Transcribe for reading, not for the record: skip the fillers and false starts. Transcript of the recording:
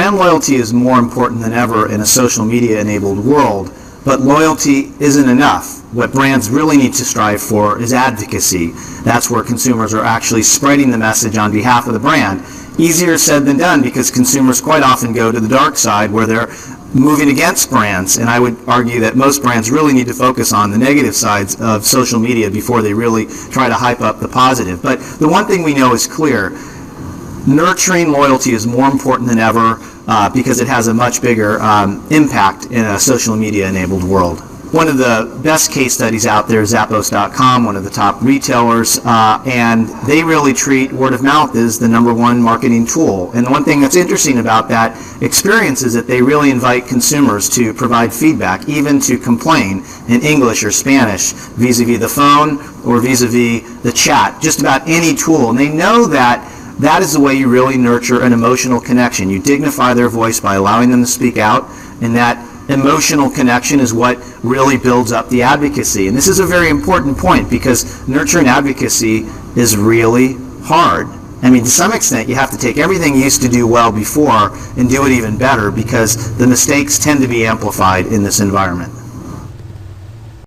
brand loyalty is more important than ever in a social media enabled world, but loyalty isn't enough. What brands really need to strive for is advocacy. That's where consumers are actually spreading the message on behalf of the brand. Easier said than done, because consumers quite often go to the dark side where they're moving against brands, and I would argue that most brands really need to focus on the negative sides of social media before they really try to hype up the positive. But the one thing we know is clear: nurturing loyalty is more important than ever because it has a much bigger impact in a social media enabled world. One of the best case studies out there is Zappos.com, one of the top retailers, and they really treat word of mouth as the #1 marketing tool. And the one thing that's interesting about that experience is that they really invite consumers to provide feedback, even to complain in English or Spanish, vis-a-vis the phone or vis-a-vis the chat, just about any tool. And they know that that is the way you really nurture an emotional connection. You dignify their voice by allowing them to speak out, and that emotional connection is what really builds up the advocacy. And this is a very important point, because nurturing advocacy is really hard. I mean, to some extent, you have to take everything you used to do well before and do it even better, because the mistakes tend to be amplified in this environment.